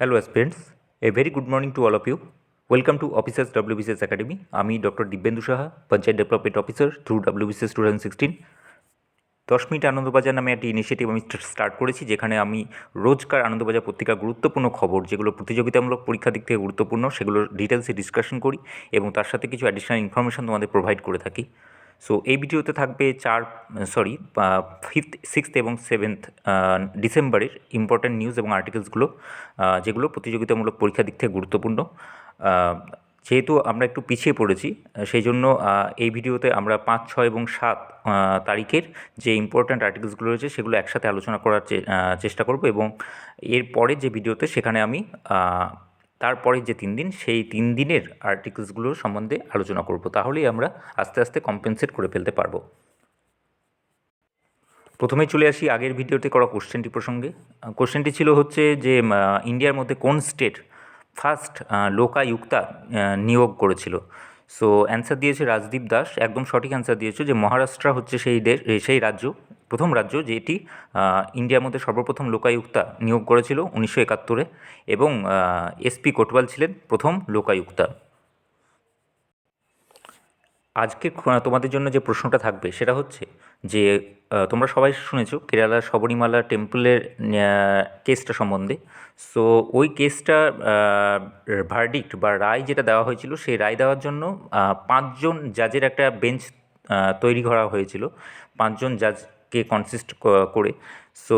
Hello aspirants, a very good morning to all of you. Welcome to Officers WBCS Academy. আমি doctor Dibyendu Saha, panchayat development officer through WBCS 2016। 10 minute Anandabazar নামে একটি initiative আমি start করেছি, যেখানে আমি রোজকার আনন্দবাজার পত্রিকার গুরুত্বপূর্ণ খবর, যেগুলো প্রতিযোগিতামূলক পরীক্ষার দিক থেকে গুরুত্বপূর্ণ, সেগুলোর ডিটেলসে ডিসকাশন করি এবং তার সাথে কিছু অ্যাডিশনাল ইনফরমেশন তোমাদের প্রোভাইড করে থাকি। সো এই ভিডিওতে থাকবে 5th 6th এবং 7th ডিসেম্বরের ইম্পর্ট্যান্ট নিউজ এবং আর্টিকেলসগুলো, যেগুলো প্রতিযোগিতামূলক পরীক্ষার দিক থেকে গুরুত্বপূর্ণ। যেহেতু আমরা একটু পিছিয়ে পড়েছি, সেই জন্য এই ভিডিওতে আমরা 5, 6 এবং 7 তারিখের যে ইম্পর্ট্যান্ট আর্টিকেলসগুলো রয়েছে সেগুলো একসাথে আলোচনা করার চেষ্টা করব, এবং এর পরে যে ভিডিওতে সেখানে আমি তারপরে যে 3 দিন, সেই 3 দিনের আর্টিকেলসগুলোর সম্বন্ধে আলোচনা করব। তাহলেই আমরা আস্তে আস্তে কম্পেনসেট করে ফেলতে পারবো। প্রথমেই চলে আসি আগের ভিডিওতে করা কোশ্চেনটি প্রসঙ্গে। কোশ্চেনটি ছিল হচ্ছে যে ইন্ডিয়ার মধ্যে কোন স্টেট ফার্স্ট লোকায়ুক্তা নিয়োগ করেছিল। সো অ্যান্সার দিয়েছে রাজদীপ দাস, একদম সঠিক অ্যান্সার দিয়েছে যে মহারাষ্ট্র হচ্ছে সেই রাজ্য, প্রথম রাজ্য যেটি ইন্ডিয়ার মধ্যে সর্বপ্রথম লোকায়ুক্তা নিয়োগ করেছিল 1971-এ, এবং এসপি কোটওয়াল ছিলেন প্রথম লোকায়ুক্তা। আজকে তোমাদের জন্য যে প্রশ্নটা থাকবে সেটা হচ্ছে যে তোমরা সবাই শুনেছো কেরালার শবরীমালা টেম্পলের কেসটা সম্বন্ধে। সো ওই কেসটা ভার্ডিক্ট বা রায় যেটা দেওয়া হয়েছিল, সেই রায় দেওয়ার জন্য 5 জন জাজের একটা বেঞ্চ তৈরি করা হয়েছিল, 5 জন জাজকে কনসিস্ট করে। সো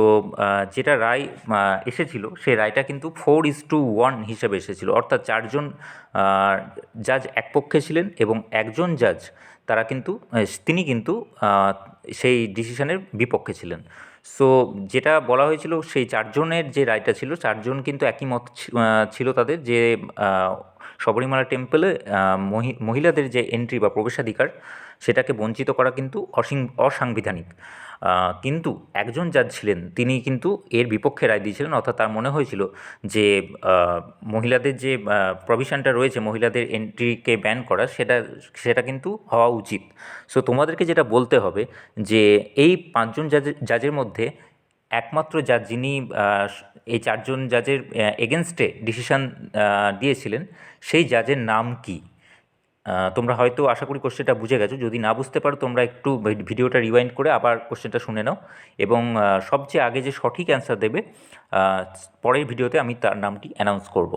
যেটা রায় এসেছিল, সেই রায়টা কিন্তু 4:1 হিসাবে এসেছিল, অর্থাৎ 4 জন জাজ এক পক্ষে ছিলেন এবং একজন জাজ তিনি কিন্তু সেই ডিসিশনের বিপক্ষে ছিলেন। সো যেটা বলা হয়েছিল, সেই 4 জনের যে রায়টা ছিল, 4 জন কিন্তু একই মত ছিল তাদের, যে শবরীমালা টেম্পলে মহিলাদের যে এন্ট্রি বা প্রবেশাধিকার, সেটাকে বঞ্চিত করা কিন্তু অসাংবিধানিক। কিন্তু একজন জাজ ছিলেন, তিনি কিন্তু এর বিপক্ষে রায় দিয়েছিলেন, অর্থাৎ তার মনে হয়েছিল যে মহিলাদের যে প্রভিশনটা রয়েছে মহিলাদের এন্ট্রিকে ব্যান করা, সেটা কিন্তু হওয়া উচিত। সো তোমাদেরকে যেটা বলতে হবে যে এই 5 জন জাজের মধ্যে একমাত্র জাজ যিনি এই 4 জন জাজের এগেনস্টে ডিসিশন দিয়েছিলেন, সেই জাজের নাম কি? তোমরা হয়তো আশা করি কোশ্চেনটা বুঝে গেছো। যদি না বুঝতে পারো, তোমরা একটু ভিডিওটা রিওয়াইন্ড করে আবার কোশ্চেনটা শুনে নাও, এবং সবচেয়ে আগে যে সঠিক অ্যান্সার দেবে, পরের ভিডিওতে আমি তার নামটি অ্যানাউন্স করব।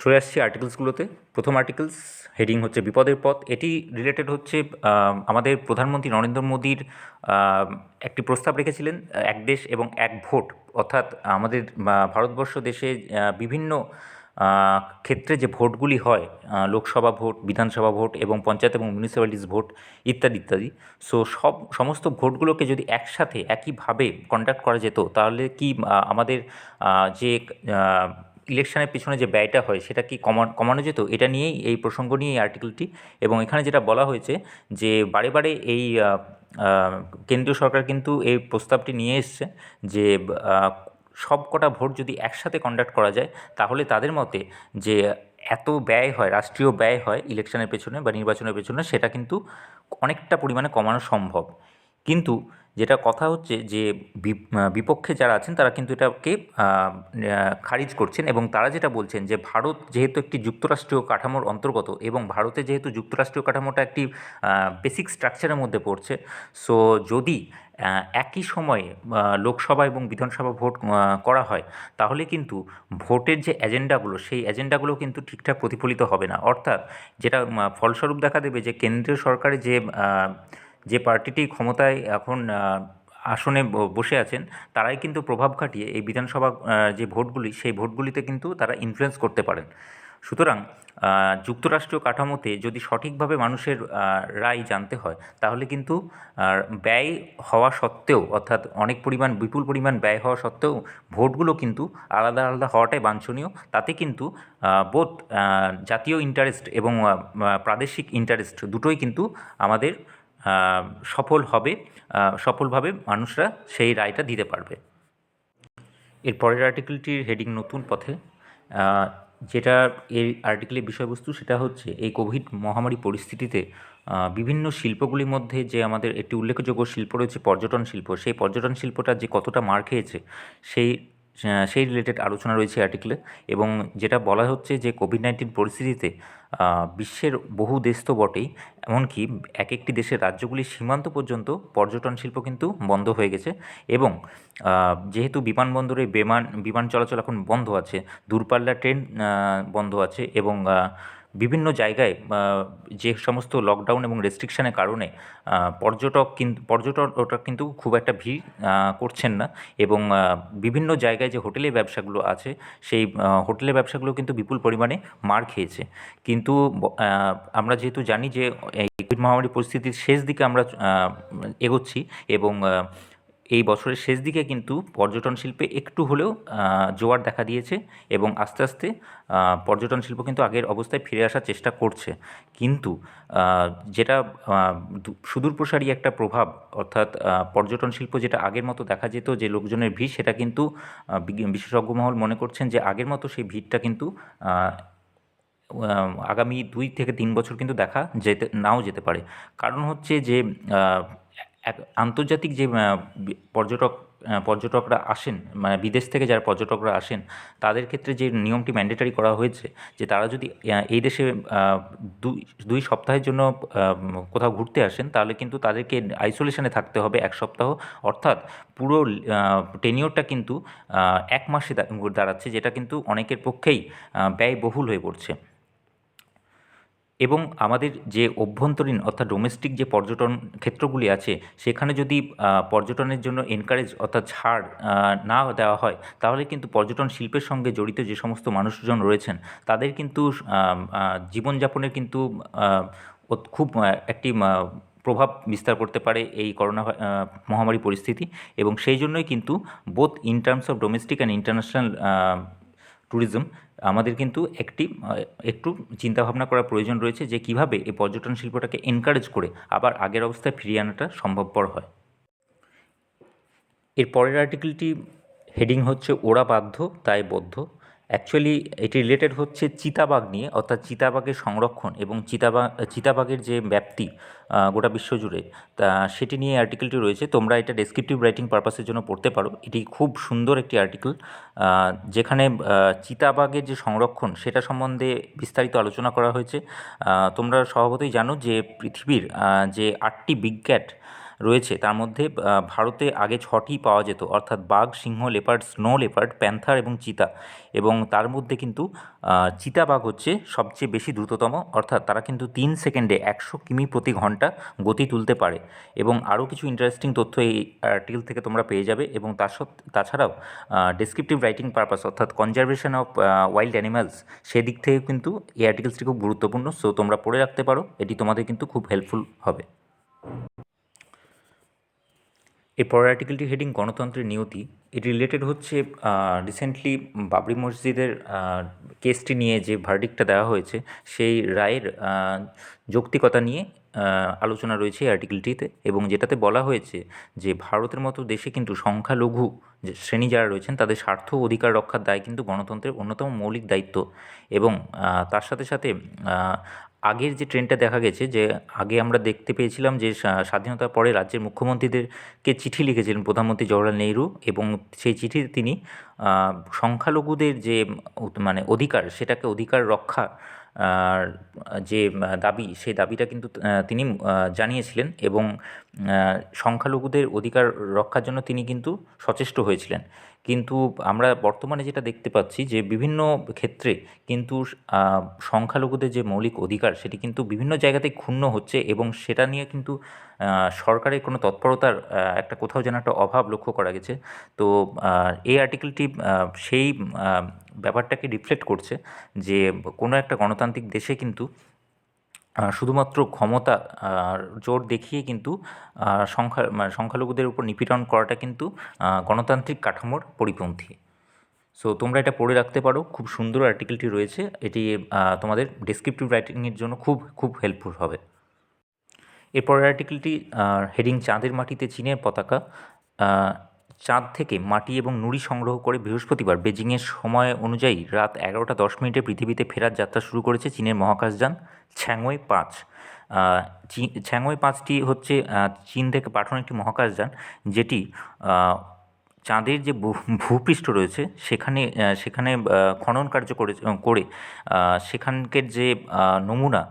চলে আসছি আর্টিকেলসগুলোতে। প্রথম আর্টিকেলস, হেডিং হচ্ছে বিপদের পথ। এটি রিলেটেড হচ্ছে আমাদের প্রধানমন্ত্রী নরেন্দ্র মোদীর একটি প্রস্তাব রেখেছিলেন, এক দেশ এবং এক ভোট, অর্থাৎ আমাদের ভারতবর্ষ দেশে বিভিন্ন ক্ষেত্রে যে ভোটগুলি হয়, লোকসভা ভোট, বিধানসভা ভোট এবং পঞ্চায়েত এবং মিউনিসিপ্যালিটিস ভোট ইত্যাদি ইত্যাদি। সো সমস্ত ভোটগুলোকে যদি একসাথে একইভাবে কন্ডাক্ট করা যেত, তাহলে কি আমাদের যে ইলেকশনের পিছনে যে ব্যয়টা হয়, সেটা কি কমানো যেত? এটা নিয়েই, এই প্রসঙ্গ নিয়েই আর্টিকেলটি। এবং এখানে যেটা বলা হয়েছে যে বারে বারে এই কেন্দ্রীয় সরকার কিন্তু এই প্রস্তাবটি নিয়ে এসছে যে সব কটা ভোট যদি একসাথে কন্ডাক্ট করা যায়, তাহলে তাদের মতে যে এত ব্যয় হয়, রাষ্ট্রীয় ব্যয় হয় ইলেকশনের পেছনে বা নির্বাচনের পেছনে, সেটা কিন্তু অনেকটা পরিমাণে কমানো সম্ভব। কিন্তু যেটা কথা হচ্ছে যে বিপক্ষে যারা আছেন তারা কিন্তু এটাকে খারিজ করছেন, এবং তারা যেটা বলছেন যে ভারত যেহেতু একটি যুক্তরাষ্ট্রীয় কাঠামোর অন্তর্গত, এবং ভারতে যেহেতু যুক্তরাষ্ট্রীয় কাঠামোটা একটি বেসিক স্ট্রাকচারের মধ্যে পড়ছে, সো যদি একই সময়ে লোকসভা এবং বিধানসভা ভোট করা হয়, তাহলে কিন্তু ভোটের যে এজেন্ডাগুলো, সেই এজেন্ডাগুলো কিন্তু ঠিকঠাক প্রতিফলিত হবে না। অর্থাৎ যেটা ফলস্বরূপ দেখা দেবে যে কেন্দ্রীয় সরকারের যে পার্টিটি ক্ষমতায় এখন আসনে বসে আছেন, তারাই কিন্তু প্রভাব খাটিয়ে এই বিধানসভা যে ভোটগুলি, সেই ভোটগুলিতে কিন্তু তারা ইনফ্লুয়েন্স করতে পারেন। সুতরাং যুক্তরাষ্ট্রীয় কাঠামোতে যদি সঠিকভাবে মানুষের রায় জানতে হয়, তাহলে কিন্তু ব্যয় হওয়া সত্ত্বেও, অর্থাৎ অনেক পরিমাণ, বিপুল পরিমাণ ব্যয় হওয়া সত্ত্বেও ভোটগুলো কিন্তু আলাদা আলাদা হওয়াটাই বাঞ্ছনীয়। তাতে কিন্তু বোথ জাতীয় ইন্টারেস্ট এবং প্রাদেশিক ইন্টারেস্ট দুটোই কিন্তু আমাদের সফলভাবে মানুষরা সেই রায়টা দিতে পারবে। এর পরের আর্টিকেলটির হেডিং নতুন পথে। যেটা এই আর্টিকেলের বিষয়বস্তু, সেটা হচ্ছে এই কোভিড মহামারী পরিস্থিতিতে বিভিন্ন শিল্পগুলির মধ্যে যে আমাদের একটি উল্লেখযোগ্য শিল্প রয়েছে পর্যটন শিল্প, সেই পর্যটন শিল্পটা যে কতটা মার খেয়েছে, সেই সেই রিলেটেড আলোচনা রয়েছে আর্টিকেলে। এবং যেটা বলা হচ্ছে যে কোভিড-19 পরিস্থিতিতে বিশ্বের বহু দেশ তো বটেই, এমনকি এক একটি দেশের রাজ্যগুলির সীমান্ত পর্যন্ত পর্যটন শিল্প কিন্তু বন্ধ হয়ে গেছে। এবং যেহেতু বিমানবন্দরে বিমান চলাচল এখন বন্ধ আছে, দূরপাল্লার ট্রেন বন্ধ আছে, এবং বিভিন্ন জায়গায় যে সমস্ত লকডাউন এবং রেস্ট্রিকশনের কারণে পর্যটকরা কিন্তু খুব একটা ভিড় করছেন না। এবং বিভিন্ন জায়গায় যে হোটেলের ব্যবসাগুলো আছে, সেই হোটেলের ব্যবসাগুলো কিন্তু বিপুল পরিমাণে মার খেয়েছে। কিন্তু আমরা যেহেতু জানি যে এই কোভিড মহামারী পরিস্থিতির শেষ দিকে আমরা এগোচ্ছি, এবং এই বছরের শেষ দিকে কিন্তু পর্যটন শিল্পে একটু হলেও জোয়ার দেখা দিয়েছে, এবং আস্তে আস্তে পর্যটন শিল্প কিন্তু আগের অবস্থায় ফিরে আসার চেষ্টা করছে। কিন্তু যেটা সুদূরপ্রসারী একটা প্রভাব, অর্থাৎ পর্যটন শিল্প যেটা আগের মতো দেখা যেত যে লোকজনের ভিড়, সেটা কিন্তু বিশেষজ্ঞ মহল মনে করছেন যে আগের মতো সেই ভিড়টা কিন্তু আগামী 2 থেকে 3 বছর কিন্তু দেখা নাও যেতে পারে। কারণ হচ্ছে যে এক আন্তর্জাতিক যে পর্যটকরা আসেন, মানে বিদেশ থেকে যারা পর্যটকরা আসেন, তাদের ক্ষেত্রে যে নিয়মটি ম্যান্ডেটরি করা হয়েছে যে তারা যদি এই দেশে দুই সপ্তাহের জন্য কোথাও ঘুরতে আসেন, তাহলে কিন্তু তাদেরকে আইসোলেশনে থাকতে হবে 1 সপ্তাহ। অর্থাৎ পুরো টেনিওরটা কিন্তু 1 মাসে দাঁড়াচ্ছে, যেটা কিন্তু অনেকের পক্ষেই ব্যয়বহুল হয়ে পড়ছে। এবং আমাদের যে অভ্যন্তরীণ অর্থাৎ ডোমেস্টিক যে পর্যটন ক্ষেত্রগুলি আছে, সেখানে যদি পর্যটনের জন্য এনকারেজ অর্থাৎ ছাড় না দেওয়া হয়, তাহলে কিন্তু পর্যটন শিল্পের সঙ্গে জড়িত যে সমস্ত মানুষজন রয়েছেন, তাদের কিন্তু জীবনযাপনের কিন্তু খুব একটি প্রভাব বিস্তার করতে পারে এই করোনা মহামারী পরিস্থিতি। এবং সেই জন্যই কিন্তু both in terms of domestic and international tourism আমাদের কিন্তু একটু চিন্তাভাবনা করার প্রয়োজন রয়েছে যে কীভাবে এই পর্যটন শিল্পটাকে এনকারেজ করে আবার আগের অবস্থায় ফিরিয়ে আনাটা সম্ভবপর হয়। এর পরের আর্টিকেলটি হেডিং হচ্ছে ওরা বাধ্য তাই বদ্ধ। অ্যাকচুয়ালি এটি রিলেটেড হচ্ছে চিতাবাঘ নিয়ে, অর্থাৎ চিতাবাঘের সংরক্ষণ এবং চিতাবাঘের যে ব্যাপ্তি গোটা বিশ্বজুড়ে, তা সেটি নিয়ে আর্টিকেলটি রয়েছে। তোমরা এটা ডেসক্রিপটিভ রাইটিং পারপাসের জন্য পড়তে পারো। এটি খুব সুন্দর একটি আর্টিকেল, যেখানে চিতাবাঘের যে সংরক্ষণ সেটা সম্বন্ধে বিস্তারিত আলোচনা করা হয়েছে। তোমরা স্বভাবতই জানো যে পৃথিবীর যে 8টি বিগ ক্যাট রয়েছে, তার মধ্যে ভারতে আগে 6টি পাওয়া যেত, অর্থাৎ বাঘ, সিংহ, লেপার্ড, স্নো লেপার্ড, প্যান্থার এবং চিতা। এবং তার মধ্যে কিন্তু চিতাবাঘ হচ্ছে সবচেয়ে বেশি দ্রুততম, অর্থাৎ তারা কিন্তু 3 সেকেন্ডে 100 কিমি প্রতি ঘন্টা গতি তুলতে পারে। এবং আরও কিছু ইন্টারেস্টিং তথ্য এই আর্টিকেল থেকে তোমরা পেয়ে যাবে। এবং তাছাড়াও ডেসক্রিপটিভ রাইটিং পারপাস অর্থাৎ কনজারভেশন অফ ওয়াইল্ড অ্যানিমালস, সেদিক থেকে কিন্তু এই আর্টিকেলসটি খুব গুরুত্বপূর্ণ। সো তোমরা পড়ে রাখতে পারো, এটি তোমাদের কিন্তু খুব হেল্পফুল হবে। এর পরের আর্টিকেলটি হেডিং গণতন্ত্রের নিয়তি। এটি রিলেটেড হচ্ছে রিসেন্টলি বাবরি মসজিদের কেসটি নিয়ে যে ভার্ডিক্টটা দেওয়া হয়েছে, সেই রায়ের যৌক্তিকতা নিয়ে আলোচনা রয়েছে এই আর্টিকেলটিতে। এবং যেটাতে বলা হয়েছে যে ভারতের মতো দেশে কিন্তু সংখ্যালঘু যে শ্রেণী যারা রয়েছেন, তাদের স্বার্থ ও অধিকার রক্ষার দায় কিন্তু গণতন্ত্রের অন্যতম মৌলিক দায়িত্ব। এবং তার সাথে সাথে আগের যে ট্রেন্ডটা দেখা গেছে, যে আগে আমরা দেখতে পেয়েছিলাম যে স্বাধীনতার পরে রাজ্যের মুখ্যমন্ত্রীদেরকে চিঠি লিখেছিলেন প্রধানমন্ত্রী জওহরলাল নেহরু, এবং সেই চিঠিতে তিনি সংখ্যালঘুদের যে মানে অধিকার, সেটাকে অধিকার রক্ষা আর যে দাবি, সেই দাবিটা কিন্তু তিনি জানিয়েছিলেন। এবং সংখ্যালঘুদের অধিকার রক্ষার জন্য তিনি কিন্তু সচেষ্ট হয়েছিলেন। কিন্তু আমরা বর্তমানে যেটা দেখতে পাচ্ছি যে বিভিন্ন ক্ষেত্রে কিন্তু সংখ্যালঘুদের যে মৌলিক অধিকার, সেটি কিন্তু বিভিন্ন জায়গাতেই ক্ষুণ্ণ হচ্ছে, এবং সেটা নিয়ে কিন্তু সরকারের কোনো তৎপরতার একটা কোথাও যেন একটা অভাব লক্ষ্য করা গেছে। তো এই আর্টিকেলটি সেই ব্যাপারটাকে রিফ্লেক্ট করছে যে কোনো একটা গণতান্ত্রিক দেশে কিন্তু শুধুমাত্র ক্ষমতা জোর দেখিয়ে কিন্তু সংখ্যালঘুদের উপর নিপীড়ন করাটা কিন্তু গণতান্ত্রিক কাঠামোর পরিপন্থী। সো তোমরা এটা পড়ে রাখতে পারো, খুব সুন্দর আর্টিকেলটি রয়েছে। এটি তোমাদের ডেসক্রিপটিভ রাইটিংয়ের জন্য খুব খুব হেল্পফুল হবে। এরপরের আর্টিকেলটি হেডিং চাঁদের মাটিতে চীনের পতাকা। চাঁদ থেকে মাটি এবং নুড়ি সংগ্রহ করে বৃহস্পতিবার বেজিংয়ের সময় অনুযায়ী রাত 11টা 10 মিনিটে পৃথিবীতে ফেরার যাত্রা শুরু করেছে চীনের মহাকাশযান ছ্যাংওয়ে-5। ছ্যাংওয়ে-5টি হচ্ছে চীন থেকে পাঠানো একটি মহাকাশযান, যেটি চাঁদের যে ভূপৃষ্ঠ রয়েছে সেখানে খনন কার্য করে সেখানকার যে নমুনা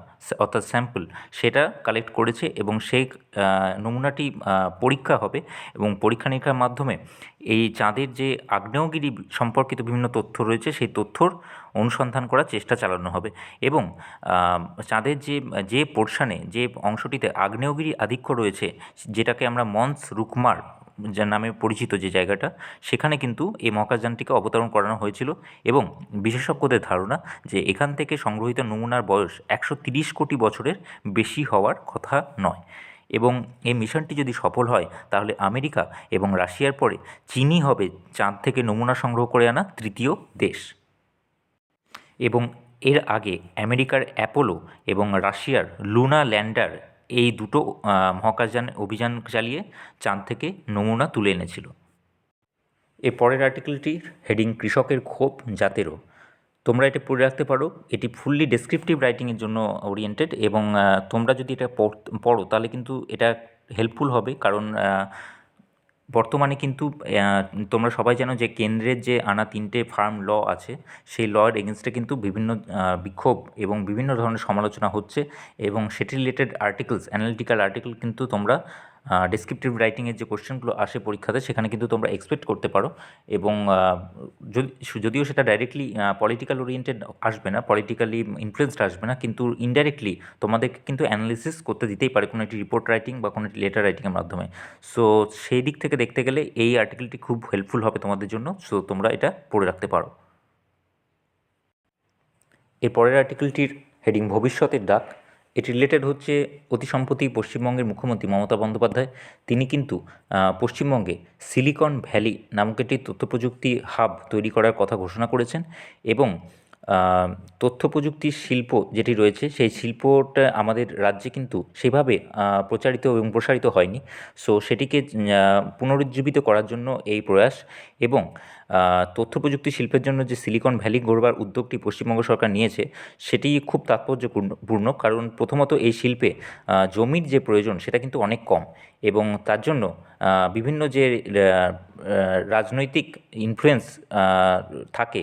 অর্থাৎ স্যাম্পল সেটা কালেক্ট করেছে এবং সেই নমুনাটি পরীক্ষা হবে এবং পরীক্ষা নিরীক্ষার মাধ্যমে এই চাঁদের যে আগ্নেয়গিরি সম্পর্কিত বিভিন্ন তথ্য রয়েছে সেই তথ্যর অনুসন্ধান করার চেষ্টা চালানো হবে এবং চাঁদের যে পোর্শনে যে অংশটিতে আগ্নেয়গিরি আধিক্য রয়েছে যেটাকে আমরা মন্স রুকমার যার নামে পরিচিত যে জায়গাটা সেখানে কিন্তু এই মহাকাশযানটিকে অবতরণ করানো হয়েছিল এবং বিশেষজ্ঞদের ধারণা যে এখান থেকে সংগ্রহিত নমুনার বয়স 130 কোটি বছরের বেশি হওয়ার কথা নয় এবং এই মিশনটি যদি সফল হয় তাহলে আমেরিকা এবং রাশিয়ার পরে চীনই হবে চাঁদ থেকে নমুনা সংগ্রহ করে আনা তৃতীয় দেশ এবং এর আগে আমেরিকার অ্যাপোলো এবং রাশিয়ার লুনা ল্যান্ডার এই দুটো মহাকাশযান অভিযান চালিয়ে চাঁদ থেকে নমুনা তুলে এনেছিল। এর পরের আর্টিকেলটির হেডিং কৃষকের ক্ষোভ জাতেরও। তোমরা এটা পড়ে রাখতে পারো, এটি ফুললি ডেসক্রিপটিভ রাইটিংয়ের জন্য ওরিয়েন্টেড এবং তোমরা যদি এটা পড়ো তাহলে কিন্তু এটা হেল্পফুল হবে কারণ বর্তমানে কিন্তু তোমরা সবাই জানো যে কেন্দ্রের যে আনা 3টে ফার্ম ল আছে সেই লয়ের এগেনস্টে কিন্তু বিভিন্ন বিক্ষোভ এবং বিভিন্ন ধরনের সমালোচনা হচ্ছে এবং সেটি রিলেটেড আর্টিকেলস অ্যানালিটিক্যাল আর্টিকেল কিন্তু তোমরা ডেসক্রিপটিভ রাইটিংয়ের যে কোশ্চেনগুলো আসে পরীক্ষাতে সেখানে কিন্তু তোমরা এক্সপেক্ট করতে পারো এবং যদিও সেটা ডাইরেক্টলি পলিটিক্যাল ওরিয়েন্টেড আসবে না, পলিটিক্যালি ইনফ্লুয়েন্সড আসবে না, কিন্তু ইনডাইরেক্টলি তোমাদেরকে কিন্তু অ্যানালিসিস করতে দিতেই পারে কোনো একটি রিপোর্ট রাইটিং বা কোনো একটি লেটার রাইটিংয়ের মাধ্যমে। সো সেই দিক থেকে দেখতে গেলে এই আর্টিকেলটি খুব হেল্পফুল হবে তোমাদের জন্য, সো তোমরা এটা পড়ে রাখতে পারো। এর পরের আর্টিকেলটির হেডিং ভবিষ্যতের ডাক। এটি রিলেটেড হচ্ছে অতি সম্প্রতি পশ্চিমবঙ্গের মুখ্যমন্ত্রী মমতা বন্দ্যোপাধ্যায় তিনি কিন্তু পশ্চিমবঙ্গে সিলিকন ভ্যালি নামক একটি তথ্য প্রযুক্তি হাব তৈরি করার কথা ঘোষণা করেছেন এবং তথ্য প্রযুক্তির শিল্প যেটি রয়েছে সেই শিল্পটা আমাদের রাজ্যে কিন্তু সেভাবে প্রচারিত এবং প্রসারিত হয়নি। সো সেটিকে পুনরুজ্জীবিত করার জন্য এই প্রয়াস এবং তথ্য প্রযুক্তি শিল্পের জন্য যে সিলিকন ভ্যালি গড়বার উদ্যোগটি পশ্চিমবঙ্গ সরকার নিয়েছে সেটি খুব তাৎপর্যপূর্ণ কারণ প্রথমত এই শিল্পে জমির যে প্রয়োজন সেটা কিন্তু অনেক কম এবং তার জন্য বিভিন্ন যে রাজনৈতিক ইনফ্লুয়েন্স থাকে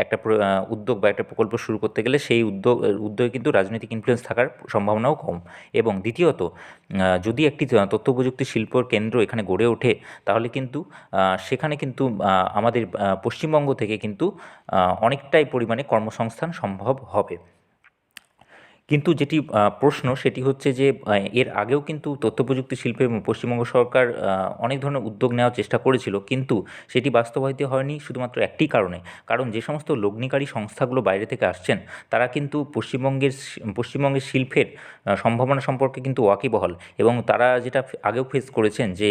একটা উদ্যোগ বা একটা প্রকল্প শুরু করতে গেলে সেই উদ্যোগে কিন্তু রাজনৈতিক ইনফ্লুয়েন্স থাকার সম্ভাবনাও কম এবং দ্বিতীয়ত যদি একটি তথ্য প্রযুক্তি শিল্পর কেন্দ্র এখানে গড়ে ওঠে তাহলে কিন্তু সেখানে কিন্তু আমাদের পশ্চিমবঙ্গ থেকে কিন্তু অনেকটাই পরিমাণে কর্মসংস্থান সম্ভব হবে। কিন্তু যেটি প্রশ্ন সেটি হচ্ছে যে এর আগেও কিন্তু তথ্য প্রযুক্তি শিল্পে পশ্চিমবঙ্গ সরকার অনেক ধরনের উদ্যোগ নেওয়ার চেষ্টা করেছিল কিন্তু সেটি বাস্তবায়িত হয়নি শুধুমাত্র একটি কারণে, কারণ যে সমস্ত লগ্নিকারী সংস্থাগুলো বাইরে থেকে আসছেন তারা কিন্তু পশ্চিমবঙ্গের শিল্পের সম্ভাবনা সম্পর্কে কিন্তু ওয়াকিবহাল এবং তারা যেটা আগেও ফেস করেছেন যে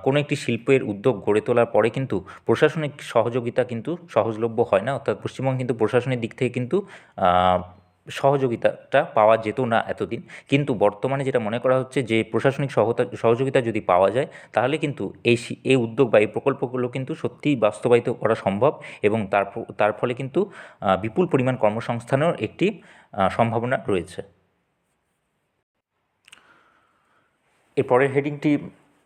কোনো একটি শিল্পের উদ্যোগ গড়ে তোলার পরে কিন্তু প্রশাসনিক সহযোগিতা কিন্তু সহজলভ্য হয় না, অর্থাৎ পশ্চিমবঙ্গ কিন্তু প্রশাসনের দিক থেকে কিন্তু সহযোগিতাটা পাওয়া যেত না এতদিন, কিন্তু বর্তমানে যেটা মনে করা হচ্ছে যে প্রশাসনিক সহযোগিতা যদি পাওয়া যায় তাহলে কিন্তু এই উদ্যোগ বা এই প্রকল্পগুলো কিন্তু সত্যিই বাস্তবায়িত করা সম্ভব এবং তার ফলে কিন্তু বিপুল পরিমাণ কর্মসংস্থানের একটি সম্ভাবনা রয়েছে। এর পরের হেডিংটি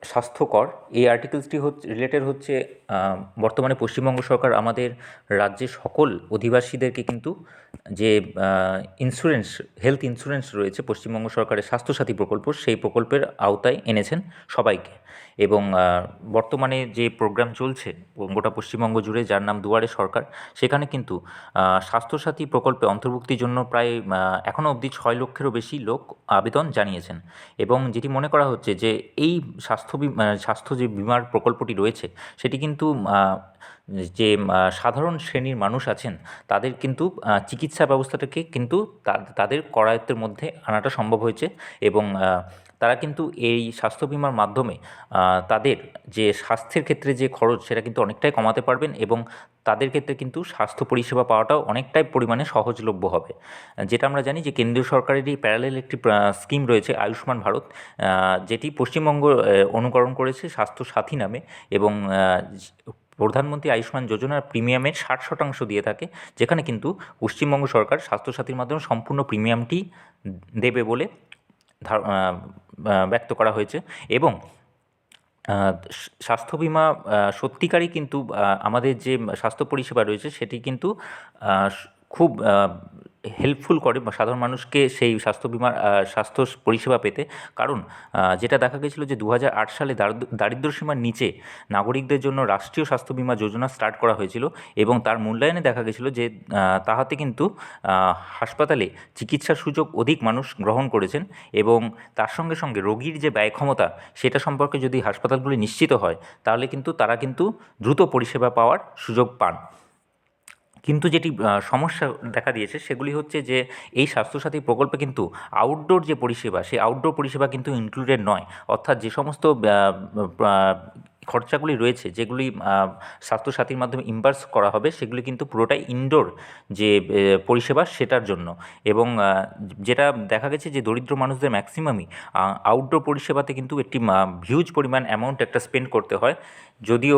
স্বাস্থ্যকর। এই আর্টিকেলসটি রিলেটেড হচ্ছে বর্তমানে পশ্চিমবঙ্গ সরকার আমাদের রাজ্যের সকল অধিবাসীদেরকে কিন্তু যে হেলথ ইন্স্যুরেন্স রয়েছে পশ্চিমবঙ্গ সরকারের স্বাস্থ্যসাথী প্রকল্প সেই প্রকল্পের আওতায় এনেছেন সবাইকে এবং বর্তমানে যে প্রোগ্রাম চলছে গোটা পশ্চিমবঙ্গ জুড়ে যার নাম দুয়ারে সরকার, সেখানে কিন্তু স্বাস্থ্যসাথী প্রকল্পে অন্তর্ভুক্তির জন্য প্রায় এখনও অবধি 6 লক্ষেরও বেশি লোক আবেদন জানিয়েছেন এবং যেটি মনে করা হচ্ছে যে এই স্বাস্থ্য যে বিমার প্রকল্পটি রয়েছে সেটি কিন্তু যে সাধারণ শ্রেণীর মানুষ আছেন তাদের কিন্তু চিকিৎসা ব্যবস্থাটাকে কিন্তু তাদের করায়ত্তের মধ্যে আনাটা সম্ভব হয়েছে এবং তারা কিন্তু এই স্বাস্থ্য বিমার মাধ্যমে তাদের যে স্বাস্থ্যের ক্ষেত্রে যে খরচ সেটা কিন্তু অনেকটাই কমাতে পারবেন এবং তাদের ক্ষেত্রে কিন্তু স্বাস্থ্য পরিষেবা পাওয়াটাও অনেকটাই পরিমাণে সহজলভ্য হবে। যেটা আমরা জানি যে কেন্দ্রীয় সরকারেরই প্যারালাল একটি স্কিম রয়েছে আয়ুষ্মান ভারত, যেটি পশ্চিমবঙ্গ অনুকরণ করেছে স্বাস্থ্যসাথী নামে এবং প্রধানমন্ত্রী আয়ুষ্মান যোজনার প্রিমিয়ামের 60% দিয়ে থাকে, যেখানে কিন্তু পশ্চিমবঙ্গ সরকার স্বাস্থ্যসাথীর মাধ্যমে সম্পূর্ণ প্রিমিয়ামটি দেবে বলে ব্যক্ত করা হয়েছে এবং স্বাস্থ্য বিমা সত্যিকারই কিন্তু আমাদের যে স্বাস্থ্য পরিষেবা রয়েছে সেটি কিন্তু খুব হেল্পফুল করে বা সাধারণ মানুষকে সেই স্বাস্থ্য বিমার স্বাস্থ্য পরিষেবা পেতে। কারণ যেটা দেখা গেছিলো যে 2008 সালে দারিদ্র্যসীমার নিচে নাগরিকদের জন্য রাষ্ট্রীয় স্বাস্থ্য বিমা যোজনা স্টার্ট করা হয়েছিল এবং তার মূল্যায়নে দেখা গেছিলো যে তাহাতে কিন্তু হাসপাতালে চিকিৎসার সুযোগ অধিক মানুষ গ্রহণ করেছেন এবং তার সঙ্গে সঙ্গে রোগীর যে ব্যয় ক্ষমতা সেটা সম্পর্কে যদি হাসপাতালগুলি নিশ্চিত হয় তাহলে কিন্তু তারা কিন্তু দ্রুত পরিষেবা পাওয়ার সুযোগ পান। কিন্তু যেটি সমস্যা দেখা দিয়েছে সেগুলি হচ্ছে যে এই স্বাস্থ্যসাথী প্রকল্পে কিন্তু আউটডোর যে পরিষেবা সেই আউটডোর পরিষেবা কিন্তু ইনক্লুডেড নয়। অর্থাৎ যে সমস্ত খরচাগুলি রয়েছে যেগুলি স্বাস্থ্যসাথীর মাধ্যমে ইম্বার্স করা হবে সেগুলি কিন্তু পুরোটাই ইনডোর যে পরিষেবা সেটার জন্য। এবং যেটা দেখা গেছে যে দরিদ্র মানুষদের ম্যাক্সিমামই আউটডোর পরিষেবাতে কিন্তু একটি হিউজ পরিমাণ অ্যামাউন্ট একটা স্পেন্ড করতে হয়, যদিও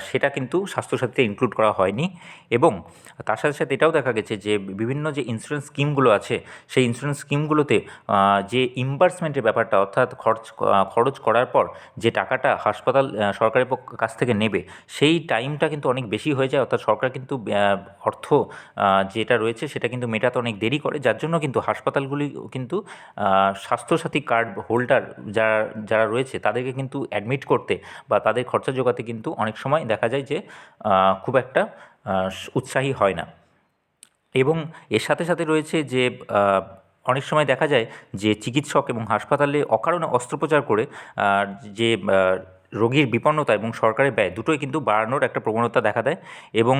সেটা কিন্তু স্বাস্থ্যসাথীতে ইনক্লুড করা হয়নি। এবং তার সাথে সাথে এটাও দেখা গেছে যে বিভিন্ন যে ইন্স্যুরেন্স স্কিমগুলো আছে সেই ইন্স্যুরেন্স স্কিমগুলোতে যে ইম্বার্সমেন্টের ব্যাপারটা, অর্থাৎ খরচ করার পর যে টাকাটা হাসপাতাল সরকারের কাছ থেকে নেবে সেই টাইমটা কিন্তু অনেক বেশি হয়ে যায়। অর্থাৎ সরকার কিন্তু অর্থ যেটা রয়েছে সেটা কিন্তু মেটাতে অনেক দেরি করে, যার জন্য কিন্তু হাসপাতালগুলি কিন্তু স্বাস্থ্যসাথী কার্ড হোল্ডার যারা যারা রয়েছে তাদেরকে কিন্তু অ্যাডমিট করতে বা তাদের খরচা জোগাতে কিন্তু অনেক সময় দেখা যায় যে খুব একটা উৎসাহী হয় না। এবং এর সাথে সাথে রয়েছে যে অনেক সময় দেখা যায় যে চিকিৎসক এবং হাসপাতালে অকারণে অস্ত্রোপচার করে যে রোগীর বিপন্নতা এবং সরকারের ব্যয় দুটোই কিন্তু বাড়ানোর একটা প্রবণতা দেখা দেয়। এবং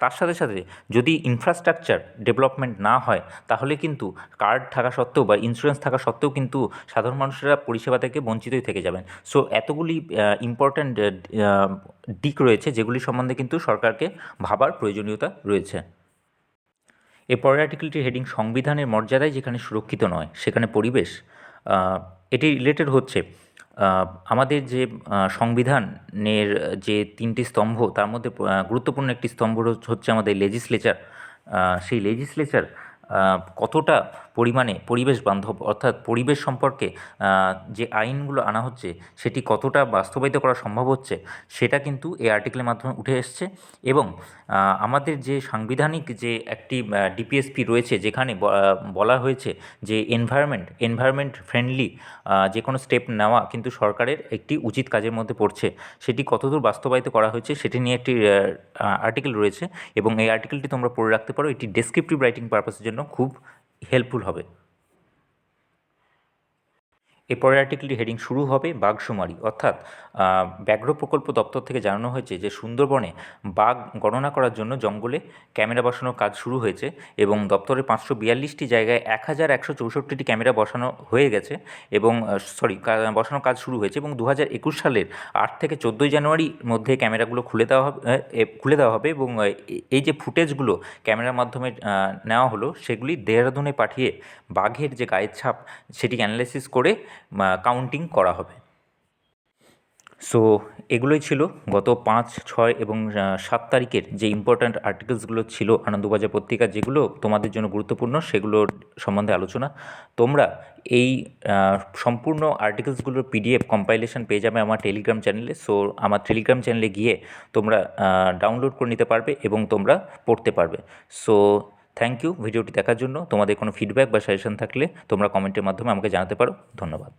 তার সাথে সাথে যদি ইনফ্রাস্ট্রাকচার ডেভেলপমেন্ট না হয় তাহলে কিন্তু কার্ড থাকা সত্ত্বেও বা ইন্স্যুরেন্স থাকা সত্ত্বেও কিন্তু সাধারণ মানুষেরা পরিষেবা থেকে বঞ্চিতই থেকে যাবেন। সো এতগুলি ইম্পর্ট্যান্ট দিক রয়েছে যেগুলি সম্বন্ধে কিন্তু সরকারকে ভাবার প্রয়োজনীয়তা রয়েছে। এর পরের আর্টিকেলটির হেডিং সংবিধানের মর্যাদায় যেখানে সুরক্ষিত নয় সেখানে পরিবেশ। এটি রিলেটেড হচ্ছে আমাদের যে সংবিধানের যে 3টি স্তম্ভ তার মধ্যে গুরুত্বপূর্ণ একটি স্তম্ভ হচ্ছে আমাদের লেজিসলেচার। সেই লেজিসলেচার কতটা পরিমাণে পরিবেশ বান্ধব, অর্থাৎ পরিবেশ সম্পর্কে যে আইনগুলো আনা হচ্ছে সেটি কতটা বাস্তবায়িত করা সম্ভব হচ্ছে সেটা কিন্তু এই আর্টিকেলের মাধ্যমে উঠে এসছে। এবং আমাদের যে সাংবিধানিক যে একটি ডিপিএসপি রয়েছে যেখানে বলা হয়েছে যে এনভায়রনমেন্ট ফ্রেন্ডলি যে কোনো স্টেপ নেওয়া কিন্তু সরকারের একটি উচিত কাজের মধ্যে পড়ছে, সেটি কতদূর বাস্তবায়িত করা হয়েছে সেটি নিয়ে একটি আর্টিকেল রয়েছে এবং এই আর্টিকেলটি তোমরা পড়ে রাখতে পারো। এটি ডেসক্রিপটিভ রাইটিং পারপাসের জন্য খুব হেল্পফুল হবে। এর পরের আর্টিকেলটি হেডিং শুরু হবে বাঘশুমারি, অর্থাৎ ব্যাঘ্র প্রকল্প দপ্তর থেকে জানানো হয়েছে যে সুন্দরবনে বাঘ গণনা করার জন্য জঙ্গলে ক্যামেরা বসানোর কাজ শুরু হয়েছে এবং দপ্তরের 542টি জায়গায় 1164টি ক্যামেরা বসানো হয়ে গেছে এবং বসানোর কাজ শুরু হয়েছে এবং 2021 সালের 8 থেকে 14 জানুয়ারির মধ্যে ক্যামেরাগুলো খুলে দেওয়া হবে এবং এই যে ফুটেজগুলো ক্যামেরার মাধ্যমে নেওয়া হলো সেগুলি দেহরাদূনে পাঠিয়ে বাঘের যে গায়ের ছাপ সেটি অ্যানালাইসিস করে কাউন্টিং করা হবে। সো এগুলোই ছিল গত 5, 6 এবং 7 তারিখের যে ইম্পর্ট্যান্ট আর্টিকেলসগুলো ছিল আনন্দবাজার পত্রিকা, যেগুলো তোমাদের জন্য গুরুত্বপূর্ণ সেগুলোর সম্বন্ধে আলোচনা। তোমরা এই সম্পূর্ণ আর্টিকেলসগুলোর পিডিএফ কম্পাইলেশন পেয়ে যাবে আমার টেলিগ্রাম চ্যানেলে। সো আমার টেলিগ্রাম চ্যানেলে গিয়ে তোমরা ডাউনলোড করে নিতে পারবে এবং তোমরা পড়তে পারবে। সো থ্যাংক ইউ ভিডিওটি দেখার জন্য। তোমাদের কোনো ফিডব্যাক বা সাজেশন থাকলে তোমরা কমেন্টের মাধ্যমে আমাকে জানাতে পারো। ধন্যবাদ।